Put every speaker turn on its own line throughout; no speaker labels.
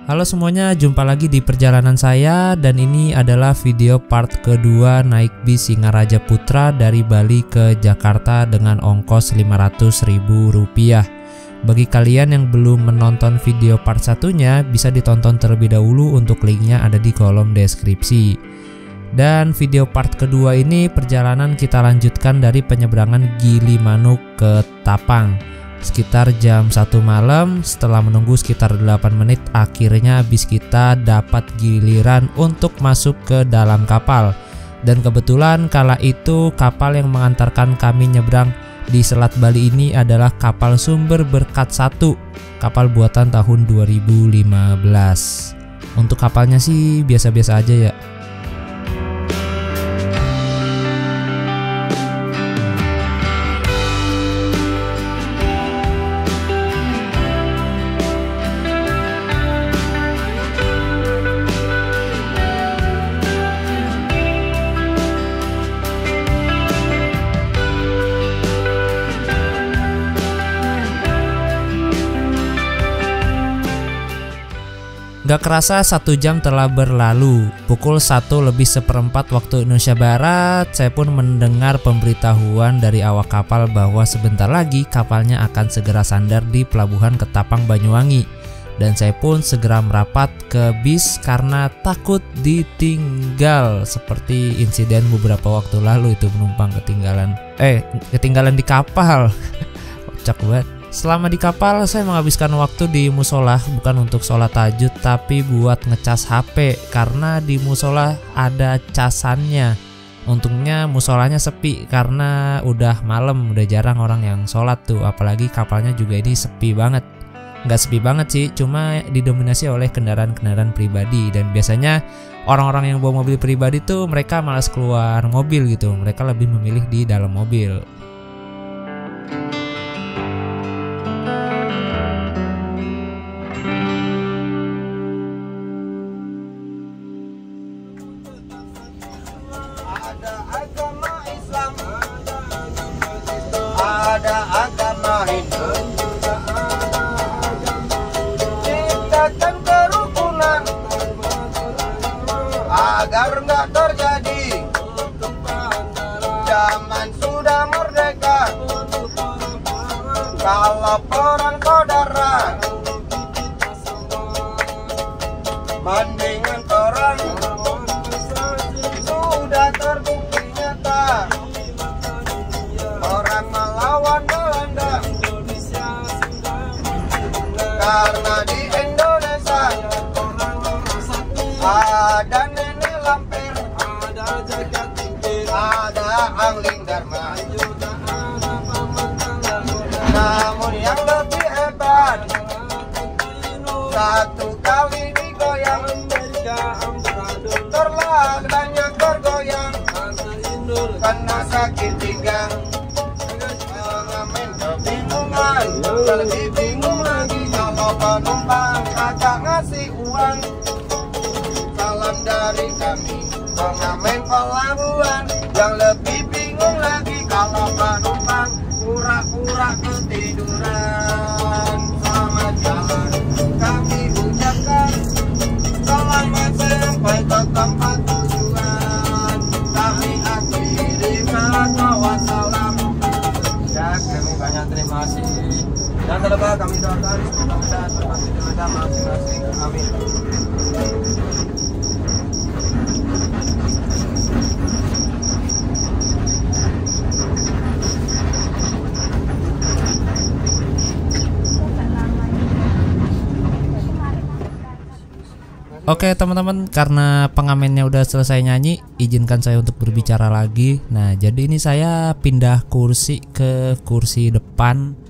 Halo semuanya, jumpa lagi di perjalanan saya dan ini adalah video part kedua naik bis Singaraja Putra dari Bali ke Jakarta dengan ongkos Rp500.000. Bagi kalian yang belum menonton video part satunya bisa ditonton terlebih dahulu, untuk linknya ada di kolom deskripsi. Dan video part kedua ini perjalanan kita lanjutkan dari penyeberangan Gilimanuk ke Tapang. Sekitar jam 1 malam, setelah menunggu sekitar 8 menit, akhirnya bis kita dapat giliran untuk masuk ke dalam kapal. Dan kebetulan kala itu kapal yang mengantarkan kami nyebrang di Selat Bali ini adalah kapal Sumber Berkat 1, kapal buatan tahun 2015. Untuk kapalnya sih biasa-biasa aja ya. Gak kerasa 1 jam telah berlalu. Pukul 1:01 waktu Indonesia Barat, saya pun mendengar pemberitahuan dari awak kapal bahwa sebentar lagi kapalnya akan segera sandar di pelabuhan Ketapang, Banyuwangi. Dan saya pun segera merapat ke bis karena takut ditinggal, seperti insiden beberapa waktu lalu itu penumpang ketinggalan di kapal. Kocak banget. Selama di kapal saya menghabiskan waktu di musola, bukan untuk sholat tahajud tapi buat ngecas HP, karena di musola ada casannya. Untungnya musolanya sepi karena udah malam, udah jarang orang yang sholat tuh, apalagi kapalnya juga ini sepi banget. Nggak sepi banget sih, cuma didominasi oleh kendaraan-kendaraan pribadi, dan biasanya orang-orang yang bawa mobil pribadi tuh mereka malas keluar mobil gitu, mereka lebih memilih di dalam mobil.
Ada agama Hindu, ciptakan kerukunan agar nggak terjadi. Zaman sudah merdeka, kalau perang saudara, mendingan perang. Sudah terbukti nyata orang melawan Belanda, karena di Indonesia ada nenek lampir, ada angling dharma. Namun yang lebih hebat, satu kali digoyang terladanya bergoyang, karena sakit pinggang. Lebih bingung lagi kalau penumpang agak ngasih uang. Salam dari kami pengamen pelabuhan. Yang lebih bingung lagi kalau penumpang pura-pura ketiduran. Selamat jalan kami ucapkan, selamat sampai ke tempat tujuan. Kami akhiri kata wassalam. Ya, kami banyak terima kasih. Dan terlebih kami doakan semoga terpasti dengan masing-masing. Amin.
Oke teman-teman, karena pengamennya udah selesai nyanyi, izinkan saya untuk berbicara lagi. Nah, jadi ini saya pindah kursi ke kursi depan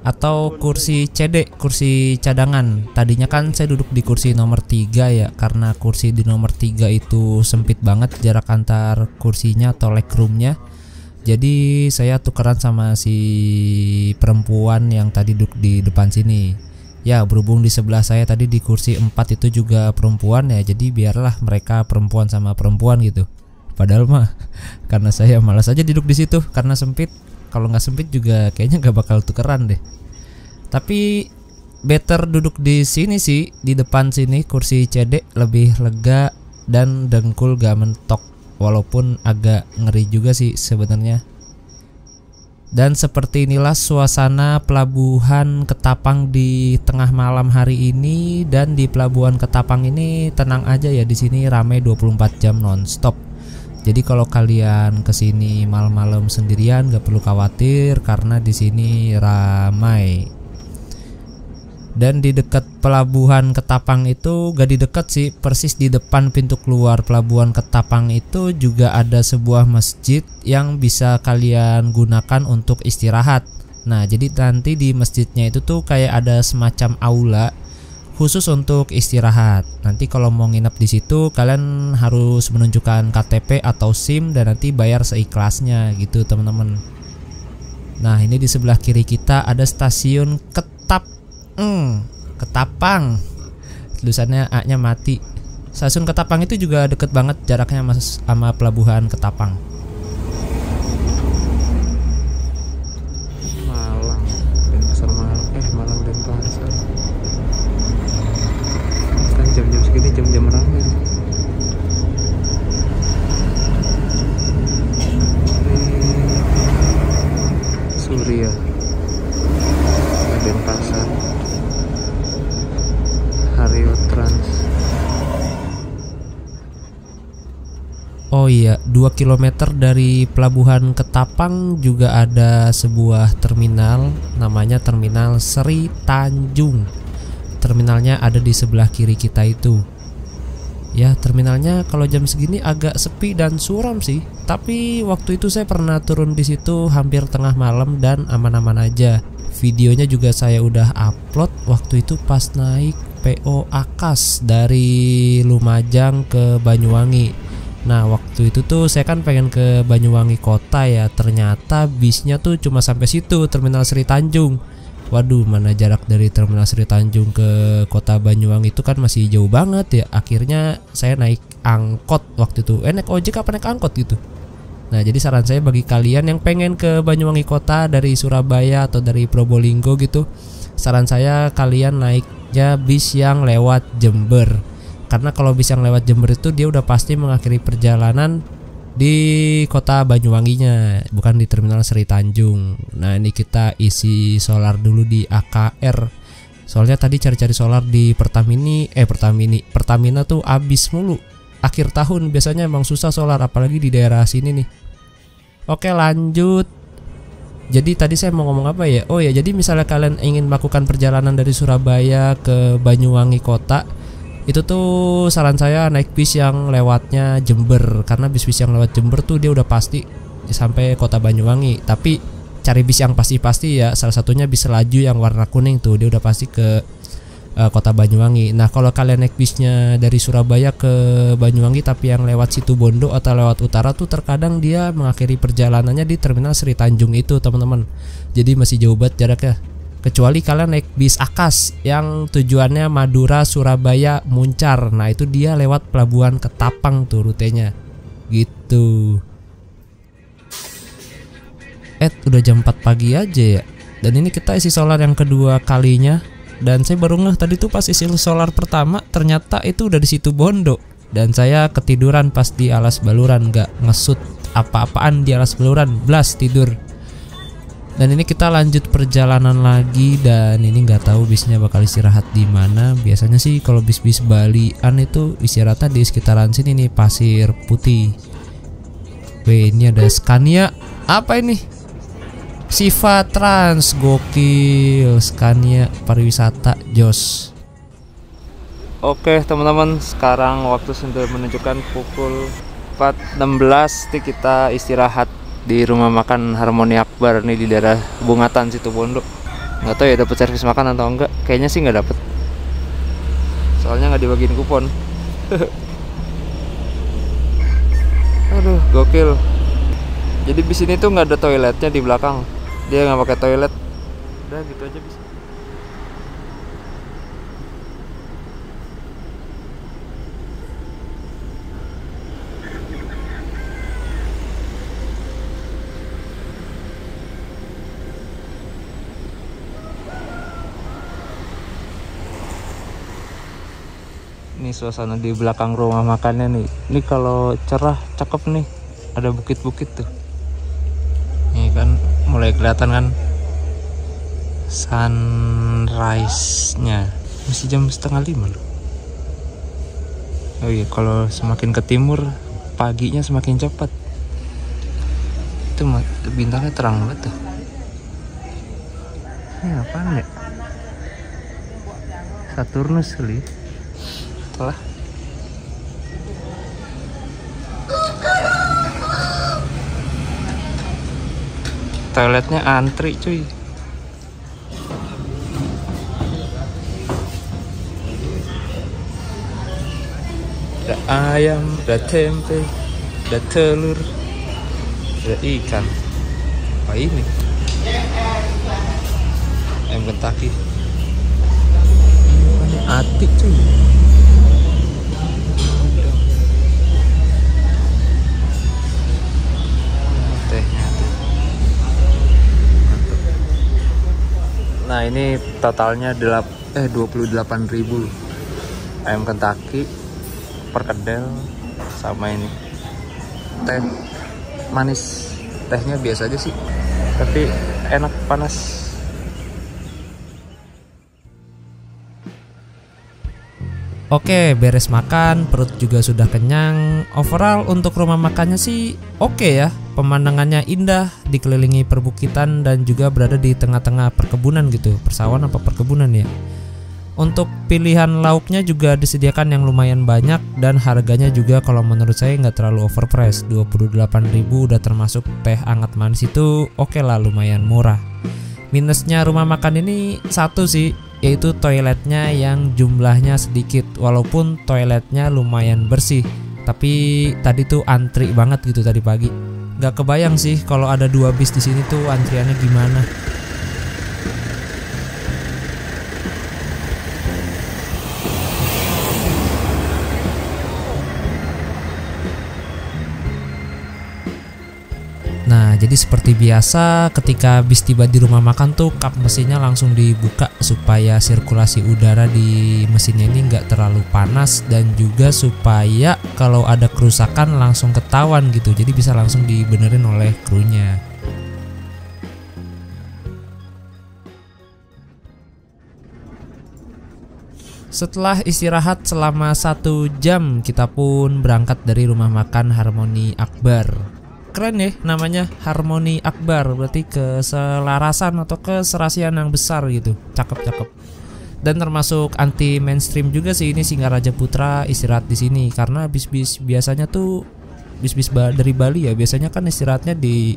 atau kursi CD, kursi cadangan. Tadinya kan saya duduk di kursi nomor 3 ya, karena kursi di nomor 3 itu sempit banget jarak antar kursinya atau legroomnya. Jadi saya tukeran sama si perempuan yang tadi duduk di depan sini. Ya, berhubung di sebelah saya tadi di kursi 4 itu juga perempuan ya, jadi biarlah mereka perempuan sama perempuan gitu. Padahal mah karena saya malas aja duduk di situ karena sempit. Kalau nggak sempit juga kayaknya nggak bakal tukeran deh. Tapi better duduk di sini sih, di depan sini kursi CD lebih lega dan dengkul gak mentok, walaupun agak ngeri juga sih sebenarnya. Dan seperti inilah suasana pelabuhan Ketapang di tengah malam hari ini. Dan di pelabuhan Ketapang ini tenang aja ya, di sini ramai 24 jam nonstop. Jadi kalau kalian kesini malam-malam sendirian gak perlu khawatir karena di sini ramai. Dan di dekat pelabuhan Ketapang itu, gak di dekat sih, persis di depan pintu keluar pelabuhan Ketapang itu juga ada sebuah masjid yang bisa kalian gunakan untuk istirahat. Nah, jadi nanti di masjidnya itu tuh kayak ada semacam aula khusus untuk istirahat. Nanti kalau mau nginep di situ kalian harus menunjukkan KTP atau SIM dan nanti bayar seikhlasnya gitu, teman-teman. Nah, ini di sebelah kiri kita ada stasiun Ketapang, tulisannya A-nya mati. Stasiun Ketapang itu juga deket banget jaraknya sama pelabuhan Ketapang.
Malang, Denpasar Malang, Malang Denpasar. Sekarang jam-jam segini jam-jam ramai. Surya, Denpasar. Haryo Trans.
Oh iya, 2 km dari pelabuhan Ketapang juga ada sebuah terminal, namanya Terminal Sri Tanjung. Terminalnya ada di sebelah kiri kita itu. Ya, terminalnya kalau jam segini agak sepi dan suram sih. Tapi waktu itu saya pernah turun di situ hampir tengah malam dan aman-aman aja. Videonya juga saya udah upload waktu itu pas naik PO Akas dari Lumajang ke Banyuwangi. Nah, waktu itu tuh saya kan pengen ke Banyuwangi kota ya. Ternyata bisnya tuh cuma sampai situ, Terminal Sri Tanjung. Waduh, mana jarak dari Terminal Sri Tanjung ke kota Banyuwangi itu kan masih jauh banget ya. Akhirnya saya naik angkot waktu itu. Naik ojek apa naik angkot gitu. Nah, jadi saran saya bagi kalian yang pengen ke Banyuwangi kota dari Surabaya atau dari Probolinggo gitu, saran saya kalian naiknya bis yang lewat Jember. Karena kalau bis yang lewat Jember itu dia udah pasti mengakhiri perjalanan di kota Banyuwanginya, bukan di Terminal Sri Tanjung. Nah, ini kita isi solar dulu di AKR. Soalnya tadi cari-cari solar di Pertamina tuh abis mulu. Akhir tahun biasanya emang susah solar, apalagi di daerah sini nih. Oke, lanjut. Jadi tadi saya mau ngomong apa ya? Oh ya, jadi misalnya kalian ingin melakukan perjalanan dari Surabaya ke Banyuwangi kota, itu tuh saran saya naik bis yang lewatnya Jember. Karena bis-bis yang lewat Jember tuh dia udah pasti sampai kota Banyuwangi. Tapi cari bis yang pasti-pasti ya. Salah satunya bis laju yang warna kuning tuh, dia udah pasti ke kota Banyuwangi. Nah, kalau kalian naik bisnya dari Surabaya ke Banyuwangi tapi yang lewat Situbondo atau lewat utara tuh terkadang dia mengakhiri perjalanannya di Terminal Sri Tanjung itu, teman-teman. Jadi masih jauh banget jaraknya. Kecuali kalian naik bis Akas yang tujuannya Madura, Surabaya, Muncar. Nah, itu dia lewat pelabuhan Ketapang tuh rutenya. Gitu. Udah jam 4 pagi aja ya. Dan ini kita isi solar yang kedua kalinya. Dan saya baru ngeh tadi tuh pas isi solar pertama ternyata itu udah di Situbondo. Dan saya ketiduran pas di alas baluran, gak ngesut apa-apaan di alas baluran, blas tidur. Dan ini kita lanjut perjalanan lagi dan ini nggak tahu bisnya bakal istirahat di mana. Biasanya sih kalau bis-bis Balian itu istirahatnya di sekitaran sini nih, Pasir Putih. Wih, ini ada Scania. Apa ini? Siva Trans, gokil. Scania pariwisata jos.
Oke teman-teman, sekarang waktu sudah menunjukkan pukul 4.16. Kita istirahat di rumah makan Harmoni Akbar nih di daerah Bungatan Situbondo. Nggak tahu ya dapat servis makan atau enggak. Kayaknya sih nggak dapet, soalnya nggak dibagiin kupon. Aduh, gokil. Jadi bis ini tuh nggak ada toiletnya di belakang. Dia nggak pakai toilet. Udah gitu aja bisa. Ini suasana di belakang rumah makannya nih. Ini kalau cerah cakep nih. Ada bukit-bukit tuh. Ini kan mulai kelihatan kan sunrise-nya. Masih jam 4:30 loh. Oh iya, kalau semakin ke timur paginya semakin cepat. Itu bintangnya terang banget tuh. Ini apaan ya? Saturnus kali. Telah. Toiletnya antri cuy. Ada ayam, ada tempe, ada telur, ada ikan. Apa ini? Ayam Kentucky. Ini atik cuy. Tehnya tuh. Mantap. Nah ini totalnya 28.000 ayam Kentucky, perkedel, sama ini teh manis. Tehnya biasa aja sih, tapi enak, panas.
Oke, beres makan, perut juga sudah kenyang. Overall untuk rumah makannya sih oke ya. Pemandangannya indah, dikelilingi perbukitan dan juga berada di tengah-tengah perkebunan gitu. Persawahan apa perkebunan ya. Untuk pilihan lauknya juga disediakan yang lumayan banyak dan harganya juga kalau menurut saya nggak terlalu overpriced. 28.000 udah termasuk teh hangat manis itu oke lah, lumayan murah. Minusnya rumah makan ini satu sih, yaitu toiletnya yang jumlahnya sedikit. Walaupun toiletnya lumayan bersih, tapi tadi tuh antri banget gitu tadi pagi. Gak kebayang sih kalau ada 2 bis di sini tuh antriannya gimana. Nah, jadi seperti biasa ketika bis tiba di rumah makan tuh kap mesinnya langsung dibuka supaya sirkulasi udara di mesinnya ini nggak terlalu panas, dan juga supaya kalau ada kerusakan langsung ketahuan gitu, jadi bisa langsung dibenerin oleh krunya. Setelah istirahat selama 1 jam, kita pun berangkat dari rumah makan Harmony Akbar. Keren ya namanya, Harmony Akbar, berarti keselarasan atau keserasian yang besar gitu. Cakep. Dan termasuk anti mainstream juga sih ini Singaraja Putra istirahat di sini, karena bis-bis biasanya tuh bis-bis dari Bali ya, biasanya kan istirahatnya di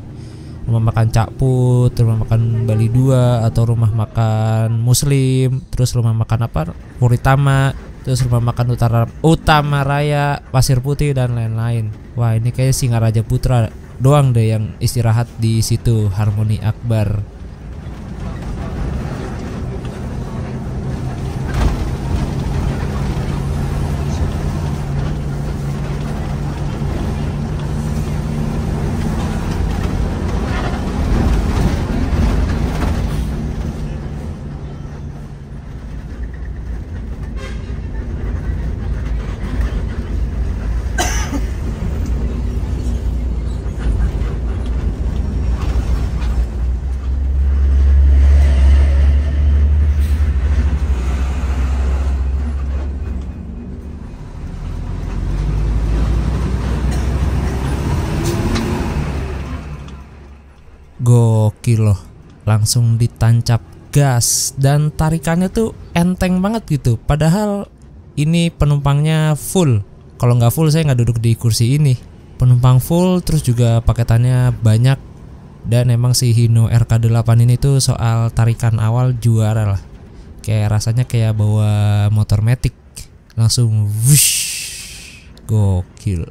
rumah makan Cak Put, rumah makan Bali 2, atau rumah makan Muslim, terus rumah makan apa Puritama, terus rumah makan Utama Raya, Pasir Putih dan lain-lain. Wah, ini kayak Singaraja Putra doang deh yang istirahat di situ, Harmony Akbar. Gokil loh, langsung ditancap gas dan tarikannya tuh enteng banget gitu. Padahal ini penumpangnya full. Kalau nggak full saya nggak duduk di kursi ini. Penumpang full, terus juga paketannya banyak. Dan emang si Hino RK8 ini tuh soal tarikan awal juara lah. Kayak rasanya kayak bawa motor matic, langsung wush, gokil.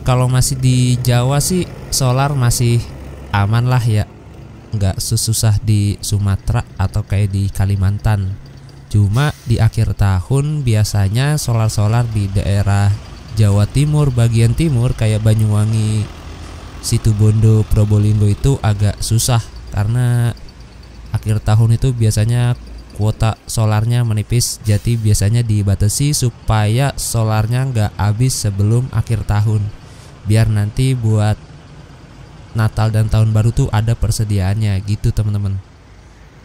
kalau masih di Jawa sih solar masih aman lah ya, nggak susah di Sumatera atau kayak di Kalimantan. Cuma di akhir tahun biasanya solar-solar di daerah Jawa Timur bagian timur kayak Banyuwangi, Situbondo, Probolinggo itu agak susah karena akhir tahun itu biasanya kuota solarnya menipis. Jadi biasanya dibatasi supaya solarnya nggak habis sebelum akhir tahun, biar nanti buat Natal dan tahun baru tuh ada persediaannya gitu teman-teman.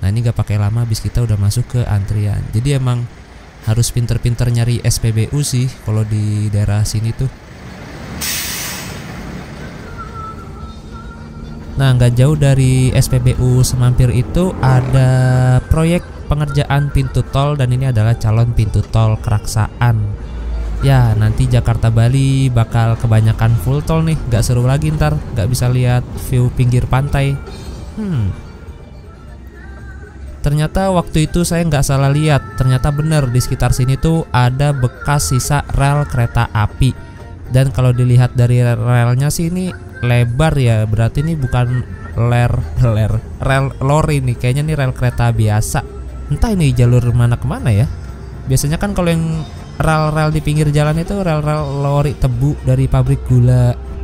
Nah ini gak pakai lama bis kita udah masuk ke antrian. Jadi emang harus pinter-pinter nyari SPBU sih kalau di daerah sini tuh. Nah gak jauh dari SPBU Semampir itu ada proyek pengerjaan pintu tol, dan ini adalah calon pintu tol Keraksaan. Ya nanti Jakarta Bali bakal kebanyakan full tol nih, gak seru lagi ntar, gak bisa lihat view pinggir pantai. Ternyata waktu itu saya nggak salah lihat, ternyata bener di sekitar sini tuh ada bekas sisa rel kereta api. Dan kalau dilihat dari relnya sih ini lebar ya, berarti ini bukan rel lori nih, kayaknya nih rel kereta biasa. Entah ini jalur mana kemana ya. Biasanya kan kalau yang rel-rel di pinggir jalan itu rel-rel lori tebu dari pabrik gula.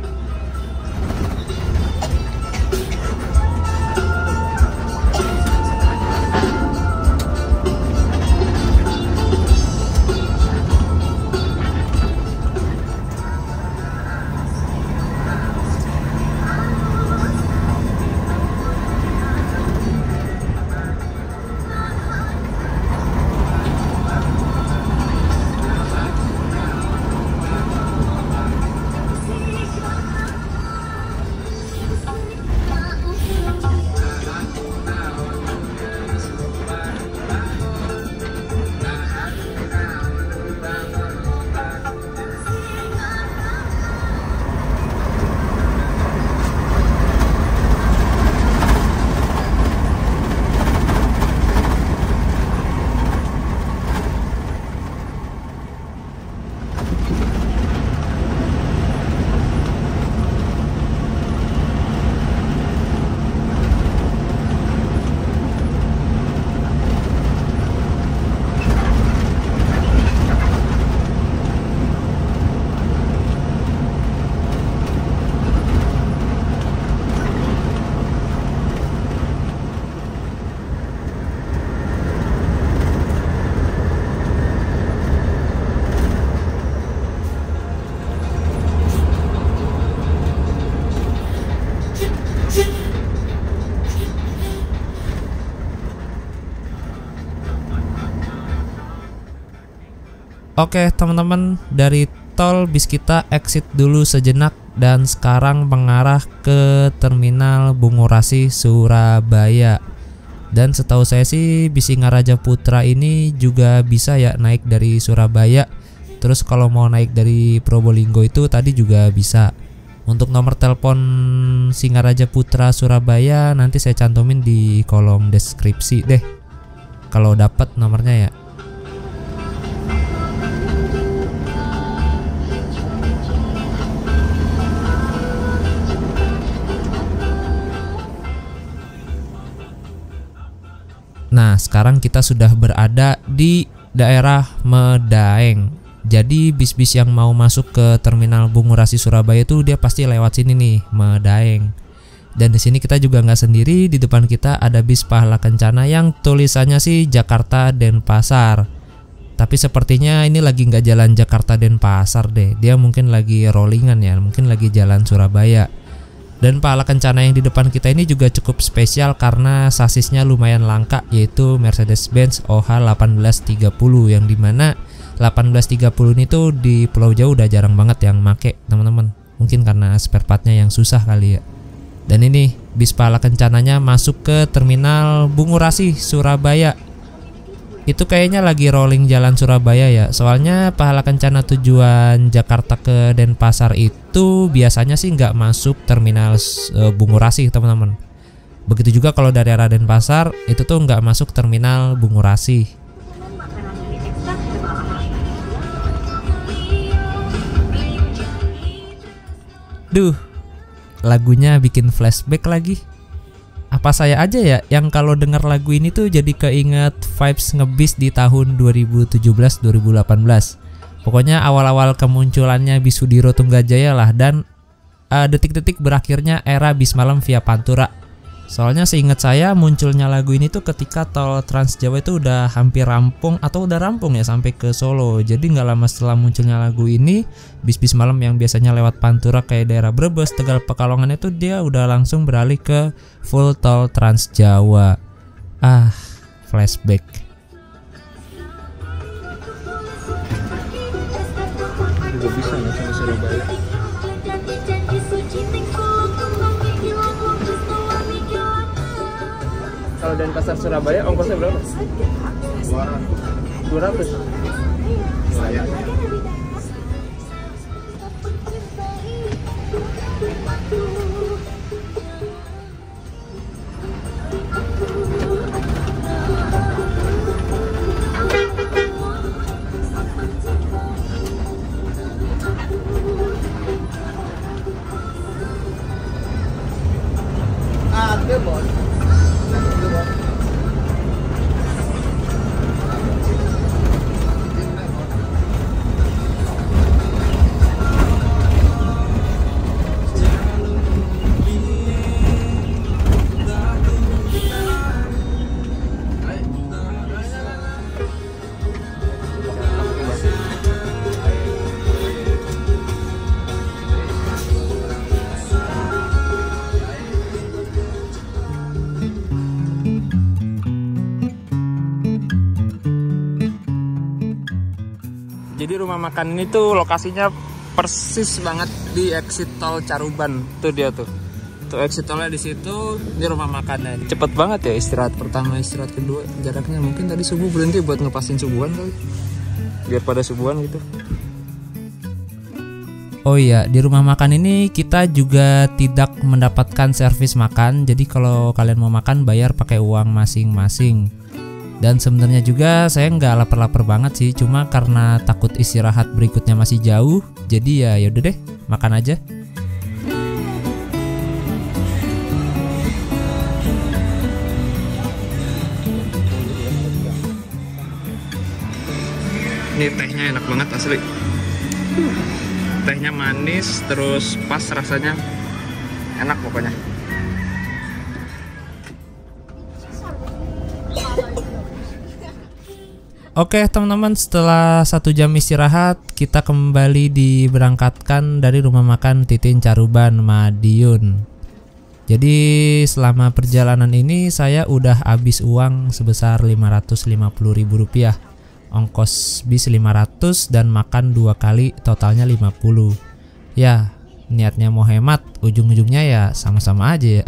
Oke teman-teman, dari tol bis kita exit dulu sejenak dan sekarang mengarah ke terminal Bungurasi Surabaya. Dan setahu saya sih bis Singaraja Putra ini juga bisa ya naik dari Surabaya. Terus kalau mau naik dari Probolinggo itu tadi juga bisa. Untuk nomor telepon Singaraja Putra Surabaya nanti saya cantumin di kolom deskripsi deh, kalau dapat nomornya ya. Nah sekarang kita sudah berada di daerah Medaeng. Jadi bis-bis yang mau masuk ke terminal Bungurasi Surabaya itu dia pasti lewat sini nih, Medaeng. Dan di sini kita juga nggak sendiri, di depan kita ada bis Pahala Kencana yang tulisannya sih Jakarta Denpasar. Tapi sepertinya ini lagi nggak jalan Jakarta Denpasar deh, dia mungkin lagi rollingan ya, mungkin lagi jalan Surabaya. Dan Pahala Kencana yang di depan kita ini juga cukup spesial karena sasisnya lumayan langka, yaitu Mercedes-Benz OH1830, yang dimana 1830 ini tuh di Pulau Jawa udah jarang banget yang make teman-teman. Mungkin karena spare partnya yang susah kali ya. Dan ini bis Pahala Kencananya masuk ke terminal Bungurasi Surabaya. Itu kayaknya lagi rolling jalan Surabaya ya. Soalnya Pahala Kencana tujuan Jakarta ke Denpasar itu biasanya sih nggak masuk terminal Bungurasi teman-teman. Begitu juga kalau dari arah Denpasar itu tuh nggak masuk terminal Bungurasi. Duh, lagunya bikin flashback lagi. Apa saya aja ya yang kalau denger lagu ini tuh jadi keinget vibes ngebis di tahun 2017-2018. Pokoknya awal-awal kemunculannya bis Sudiro Tunggajaya lah, dan detik-detik berakhirnya era bis malam via Pantura. Soalnya seingat saya munculnya lagu ini tuh ketika tol Trans Jawa itu udah hampir rampung atau udah rampung ya sampai ke Solo. Jadi nggak lama setelah munculnya lagu ini, bis-bis malam yang biasanya lewat Pantura kayak daerah Brebes, Tegal, Pekalongan itu dia udah langsung beralih ke full tol Trans Jawa. Flashback.
Juga bisa nih sama Surabaya. Kalau Denpasar Surabaya ongkosnya berapa? 200.
Ada bos.
Jadi rumah makan ini tuh lokasinya persis banget di exit tol Caruban. Tuh dia tuh. Tuh exit tolnya di situ, di rumah makannya. Cepet banget ya istirahat pertama, istirahat kedua. Jaraknya mungkin tadi subuh berhenti buat ngepasin subuhan kali. Biar pada subuhan gitu.
Oh iya, di rumah makan ini kita juga tidak mendapatkan servis makan. Jadi kalau kalian mau makan bayar pakai uang masing-masing. Dan sebenarnya juga saya nggak lapar-lapar banget sih, cuma karena takut istirahat berikutnya masih jauh, jadi ya yaudah deh, makan aja.
Ini tehnya enak banget asli. Tehnya manis, terus pas rasanya, enak pokoknya.
Oke teman-teman, setelah 1 jam istirahat kita kembali diberangkatkan dari rumah makan Titin Caruban, Madiun. Jadi selama perjalanan ini saya udah habis uang sebesar Rp550.000. Ongkos bis 500 dan makan 2 kali totalnya 50. Ya niatnya mau hemat, ujung-ujungnya ya sama-sama aja ya.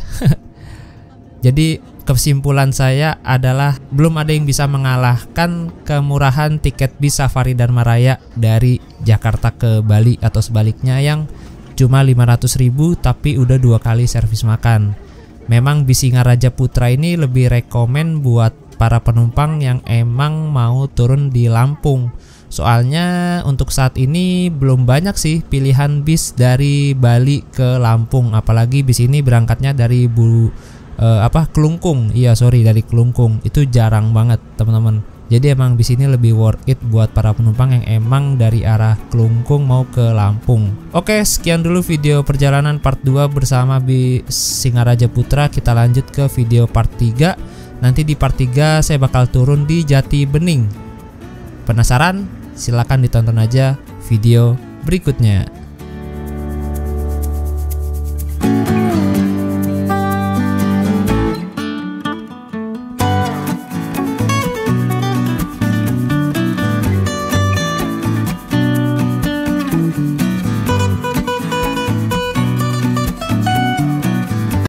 Jadi kesimpulan saya adalah belum ada yang bisa mengalahkan kemurahan tiket bis Safari Dharma Raya dari Jakarta ke Bali atau sebaliknya yang cuma 500.000 tapi udah 2 kali servis makan. Memang bis Singaraja Putra ini lebih rekomen buat para penumpang yang emang mau turun di Lampung. Soalnya untuk saat ini belum banyak sih pilihan bis dari Bali ke Lampung, apalagi bis ini berangkatnya dari Kelungkung. Dari Kelungkung. Itu jarang banget teman-teman. Jadi emang bis ini lebih worth it buat para penumpang yang emang dari arah Kelungkung mau ke Lampung. Oke, sekian dulu video perjalanan part 2 bersama bis Singaraja Putra. Kita lanjut ke video part 3. Nanti di part 3 saya bakal turun di Jati Bening. Penasaran? Silahkan ditonton aja video berikutnya.